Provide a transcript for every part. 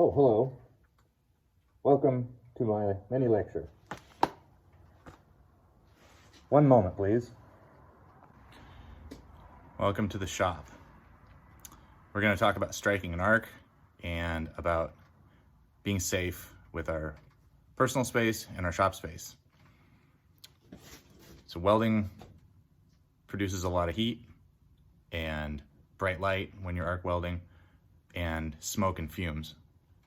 Oh, hello. Welcome to my mini lecture. One moment, please. Welcome to the shop. We're going to talk about striking an arc and about being safe with our personal space and our shop space. So welding produces a lot of heat and bright light when you're arc welding, and smoke and fumes.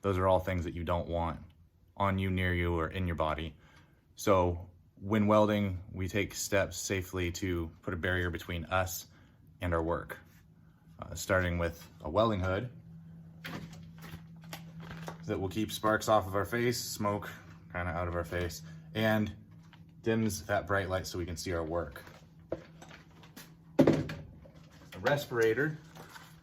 Those are all things that you don't want on you, near you, or in your body. So when welding, we take steps safely to put a barrier between us and our work. Starting with a welding hood that will keep sparks off of our face, smoke kind of out of our face, and dims that bright light so we can see our work. A respirator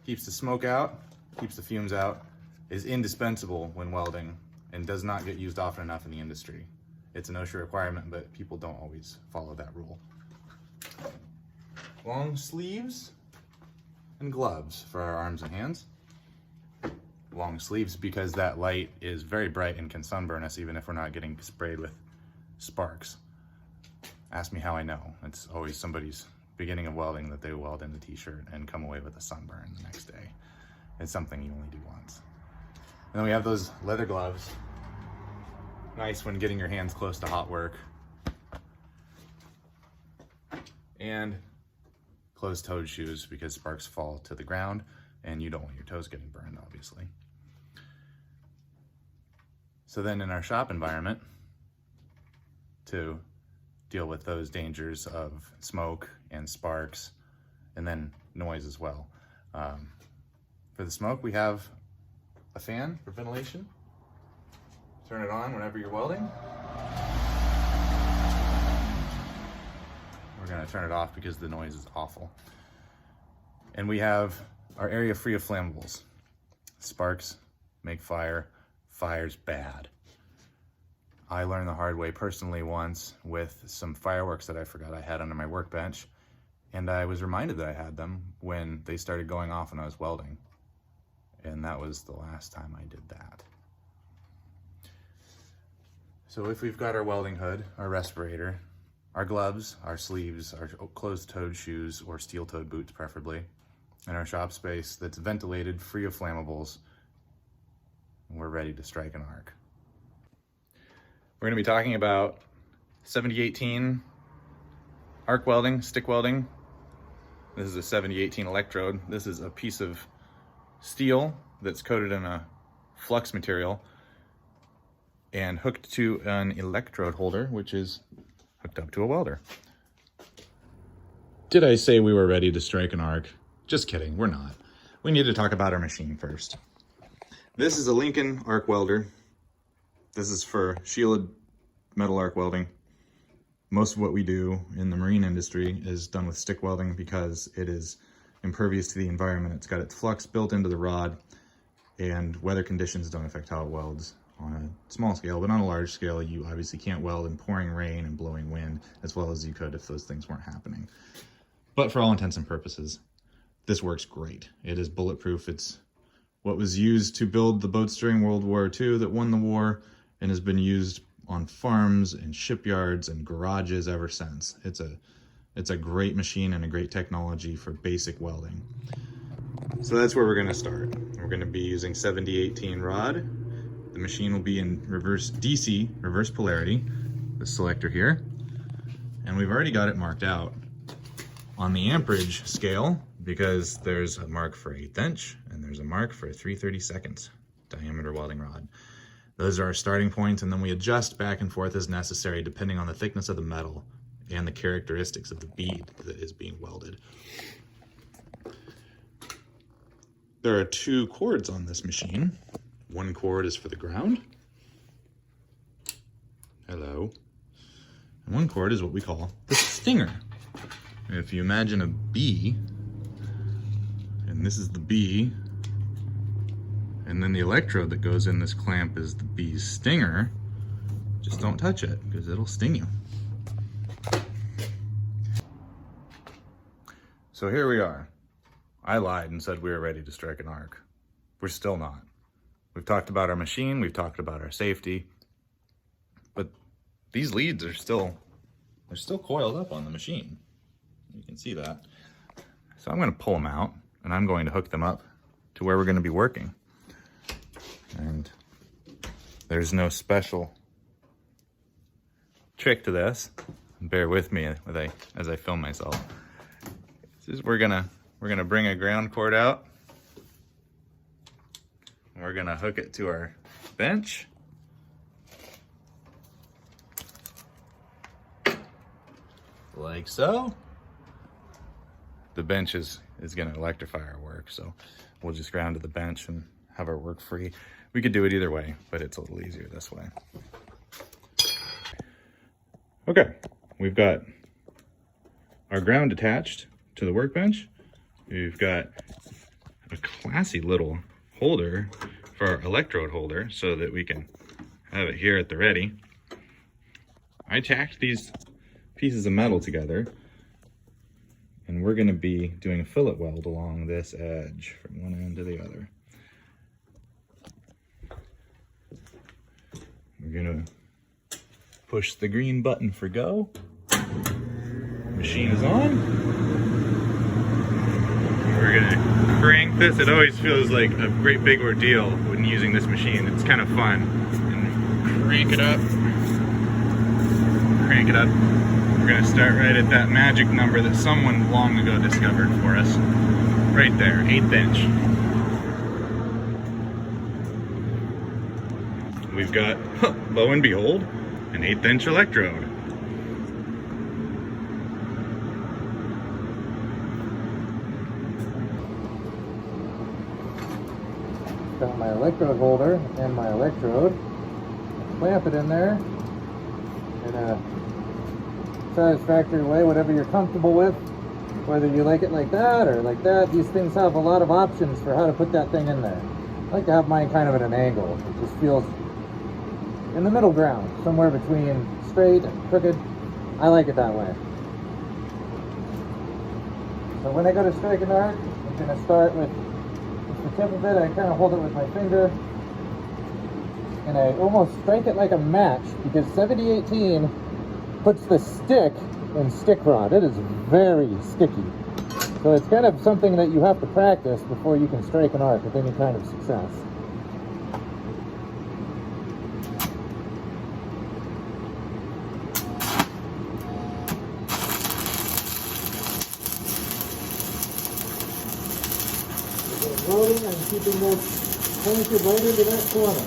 keeps the smoke out, keeps the fumes out, is indispensable when welding and does not get used often enough in the industry. It's an OSHA requirement, but people don't always follow that rule. Long sleeves and gloves for our arms and hands. Long sleeves because that light is very bright and can sunburn us even if we're not getting sprayed with sparks. Ask me how I know. It's always somebody's beginning of welding that they weld in the t-shirt and come away with a sunburn the next day. It's something you only do once. And then we have those leather gloves. Nice when getting your hands close to hot work. And closed-toed shoes because sparks fall to the ground and you don't want your toes getting burned, obviously. So then in our shop environment, to deal with those dangers of smoke and sparks and then noise as well. For the smoke, we have a fan for ventilation. Turn it on whenever you're welding. We're gonna turn it off because the noise is awful. And we have our area free of flammables. Sparks make fire, fire's bad. I learned the hard way personally once with some fireworks that I forgot I had under my workbench, and I was reminded that I had them when they started going off when I was welding. And that was the last time I did that. So if we've got our welding hood, our respirator, our gloves, our sleeves, our closed-toed shoes or steel-toed boots preferably, and our shop space that's ventilated, free of flammables, we're ready to strike an arc. We're going to be talking about 7018 arc welding, stick welding. This is a 7018 electrode. This is a piece of steel that's coated in a flux material and hooked to an electrode holder, which is hooked up to a welder. Did I say we were ready to strike an arc? Just kidding, we're not. We need to talk about our machine first. This is a Lincoln arc welder. This is for shielded metal arc welding. Most of what we do in the marine industry is done with stick welding because it is impervious to the environment. It's got its flux built into the rod, and weather conditions don't affect how it welds on a small scale, but on a large scale, you obviously can't weld in pouring rain and blowing wind as well as you could if those things weren't happening. But for all intents and purposes, this works great. It is bulletproof. It's what was used to build the boats during World War II that won the war and has been used on farms and shipyards and garages ever since. It's a great machine and a great technology for basic welding. So that's where we're going to start. We're going to be using 7018 rod. The machine will be in reverse DC, reverse polarity, the selector here. And we've already got it marked out on the amperage scale because there's a mark for 1/8 inch and there's a mark for 3/32 diameter welding rod. Those are our starting points, and then we adjust back and forth as necessary depending on the thickness of the metal and the characteristics of the bead that is being welded. There are 2 cords on this machine. One cord is for the ground. Hello. And one cord is what we call the stinger. If you imagine a bee, and this is the bee, and then the electrode that goes in this clamp is the bee's stinger, just don't touch it because it'll sting you. So here we are. I lied and said we were ready to strike an arc. We're still not. We've talked about our machine, we've talked about our safety, but these leads are still, they're still coiled up on the machine. You can see that. So I'm going to pull them out and I'm going to hook them up to where we're going to be working. And there's no special trick to this. Bear with me as I film myself. This is, we're gonna bring a ground cord out. We're gonna hook it to our bench. Like so. The bench is gonna electrify our work, so we'll just ground to the bench and have our work free. We could do it either way, but it's a little easier this way. Okay, we've got our ground attached to the workbench. We've got a classy little holder for our electrode holder so that we can have it here at the ready. I tacked these pieces of metal together and we're going to be doing a fillet weld along this edge from one end to the other. We're going to push the green button for go. Machine is on. We're gonna crank this. It always feels like a great big ordeal when using this machine. It's kind of fun. And crank it up. Crank it up. We're gonna start right at that magic number that someone long ago discovered for us. Right there, 1/8 inch. We've got, lo and behold, an 1/8 inch electrode. Got my electrode holder and my electrode. Clamp it in there in a satisfactory way, whatever you're comfortable with. Whether you like it like that or like that, these things have a lot of options for how to put that thing in there. I like to have mine kind of at an angle. It just feels in the middle ground, somewhere between straight and crooked. I like it that way. So when I go to strike an arc, I'm going to start with the tip of it. I kind of hold it with my finger and I almost strike it like a match because 7018 puts the stick in stick rod. It is very sticky. So it's kind of something that you have to practice before you can strike an arc with any kind of success. Loading and keeping this pointed right into that corner.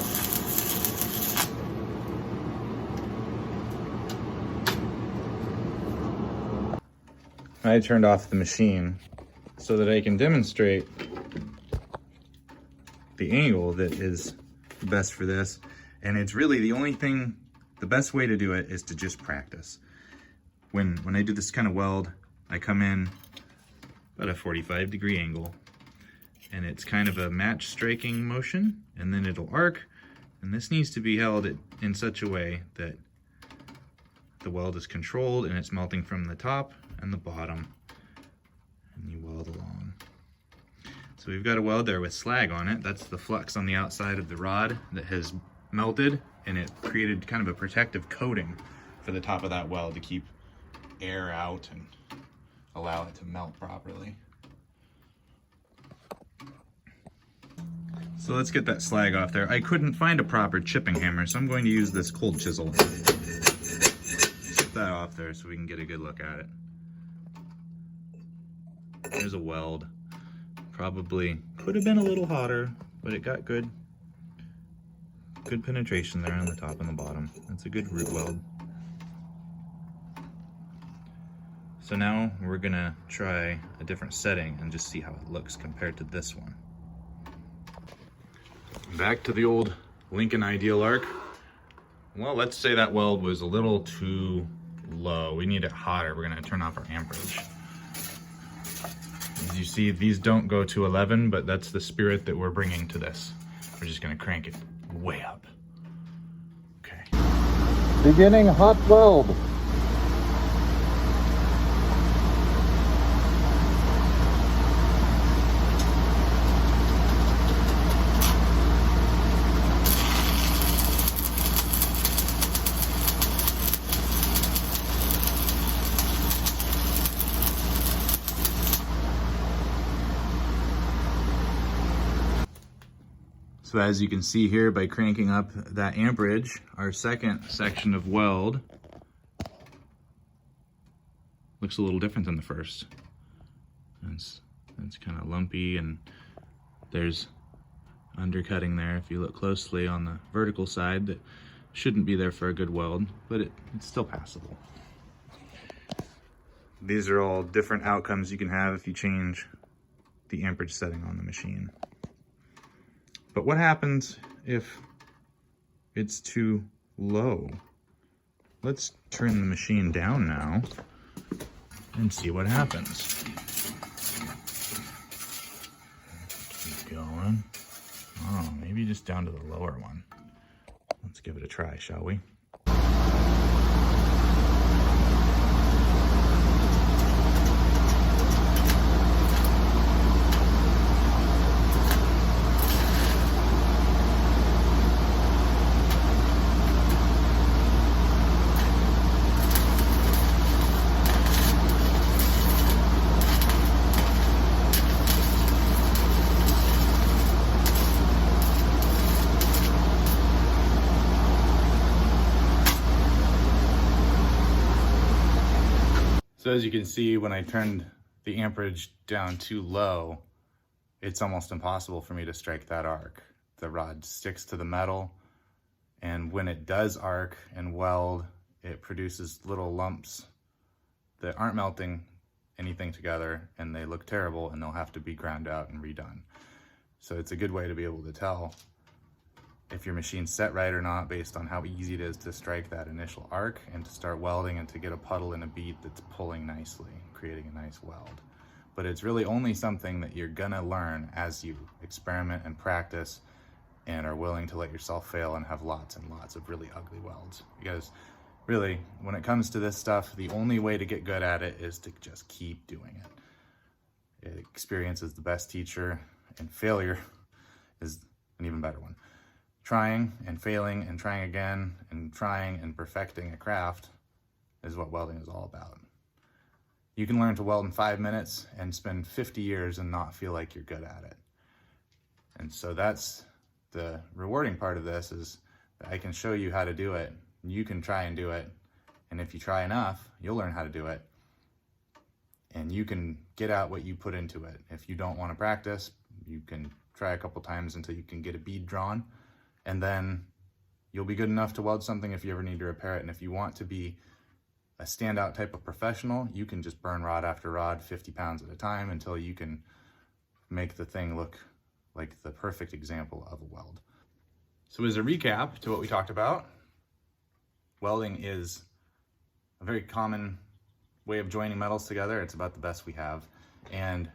I turned off the machine so that I can demonstrate the angle that is best for this. And it's really the best way to do it is to just practice. When I do this kind of weld, I come in about a 45-degree angle. And it's kind of a match striking motion, and then it'll arc, and this needs to be held in such a way that the weld is controlled and it's melting from the top and the bottom, and you weld along. So we've got a weld there with slag on it. That's the flux on the outside of the rod that has melted, and it created kind of a protective coating for the top of that weld to keep air out and allow it to melt properly. So let's get that slag off there. I couldn't find a proper chipping hammer, so I'm going to use this cold chisel. Chip that off there so we can get a good look at it. There's a weld. Probably could have been a little hotter, but it got good penetration there on the top and the bottom. That's a good root weld. So now we're gonna try a different setting and just see how it looks compared to this one. Back to the old Lincoln Ideal arc. Well, let's say that weld was a little too low. We need it hotter. We're gonna turn off our amperage. As you see, these don't go to 11, but that's the spirit that we're bringing to this. We're just gonna crank it way up. Okay. Beginning hot weld. So as you can see here, by cranking up that amperage, our second section of weld looks a little different than the first. It's kind of lumpy, and there's undercutting there if you look closely on the vertical side that shouldn't be there for a good weld, but it's still passable. These are all different outcomes you can have if you change the amperage setting on the machine. But what happens if it's too low? Let's turn the machine down now and see what happens. Keep going. Oh, maybe just down to the lower one. Let's give it a try, shall we? So as you can see, when I turned the amperage down too low, it's almost impossible for me to strike that arc. The rod sticks to the metal, and when it does arc and weld, it produces little lumps that aren't melting anything together, and they look terrible, and they'll have to be ground out and redone. So it's a good way to be able to tell if your machine's set right or not based on how easy it is to strike that initial arc and to start welding and to get a puddle and a bead that's pulling nicely, creating a nice weld. But it's really only something that you're gonna learn as you experiment and practice and are willing to let yourself fail and have lots and lots of really ugly welds. Because really, when it comes to this stuff, the only way to get good at it is to just keep doing it. Experience is the best teacher, and failure is an even better one. Trying and failing and trying again and trying and perfecting a craft is what welding is all about. You can learn to weld in 5 minutes and spend 50 years and not feel like you're good at it. And so that's the rewarding part of this, is that I can show you how to do it. You can try and do it. And if you try enough, you'll learn how to do it. And you can get out what you put into it. If you don't want to practice, you can try a couple times until you can get a bead drawn. And then you'll be good enough to weld something if you ever need to repair it. And if you want to be a standout type of professional, you can just burn rod after rod, 50 pounds at a time, until you can make the thing look like the perfect example of a weld. So as a recap to what we talked about, welding is a very common way of joining metals together. It's about the best we have. And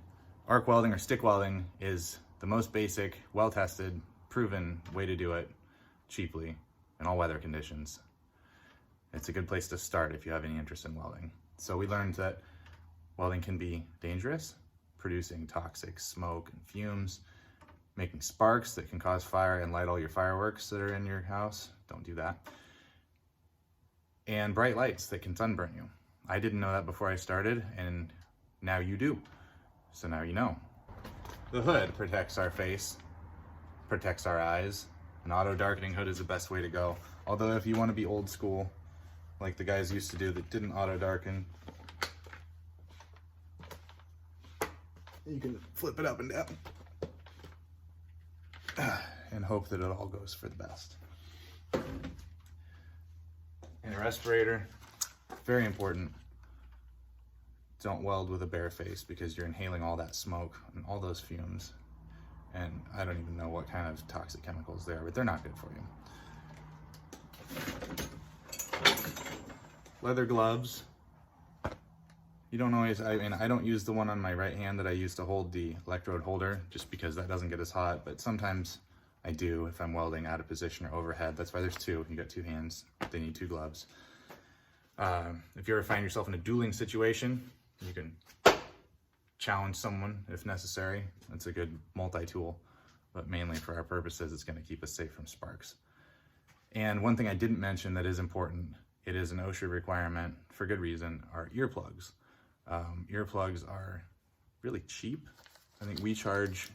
arc welding or stick welding is the most basic, well-tested, proven way to do it cheaply in all weather conditions. It's a good place to start if you have any interest in welding. So we learned that welding can be dangerous, producing toxic smoke and fumes, making sparks that can cause fire and light all your fireworks that are in your house. Don't do that. And bright lights that can sunburn you. I didn't know that before I started, and now you do. So now you know. The hood protects our face, protects our eyes. An auto darkening hood is the best way to go. Although if you want to be old school, like the guys used to do that didn't auto darken, you can flip it up and down and hope that it all goes for the best. And a respirator, very important. Don't weld with a bare face, because you're inhaling all that smoke and all those fumes. And I don't even know what kind of toxic chemicals they are, but they're not good for you. Leather gloves. You don't always, I don't use the one on my right hand that I use to hold the electrode holder, just because that doesn't get as hot, but sometimes I do if I'm welding out of position or overhead. That's why there's two. You got two hands, they need two gloves. If you ever find yourself in a dueling situation, you can challenge someone if necessary. It's a good multi-tool, but mainly for our purposes, it's going to keep us safe from sparks. And one thing I didn't mention that is important, it is an OSHA requirement for good reason, are earplugs. Earplugs are really cheap. I think we charge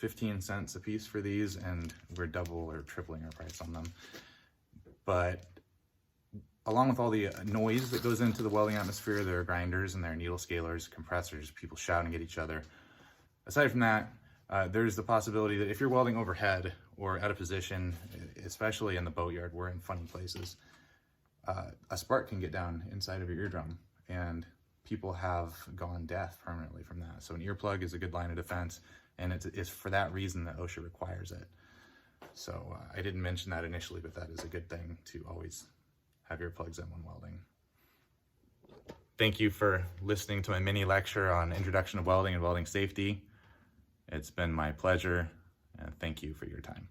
15 cents a piece for these, and we're double or tripling our price on them. But along with all the noise that goes into the welding atmosphere, there are grinders and there are needle scalers, compressors, people shouting at each other. Aside from that, there's the possibility that if you're welding overhead or at a position, especially in the boatyard, we're in funny places, a spark can get down inside of your eardrum, and people have gone deaf permanently from that. So an earplug is a good line of defense, and it's for that reason that OSHA requires it. So I didn't mention that initially, but that is a good thing to always have earplugs in when welding. Thank you for listening to my mini lecture on introduction of welding and welding safety. It's been my pleasure, and thank you for your time.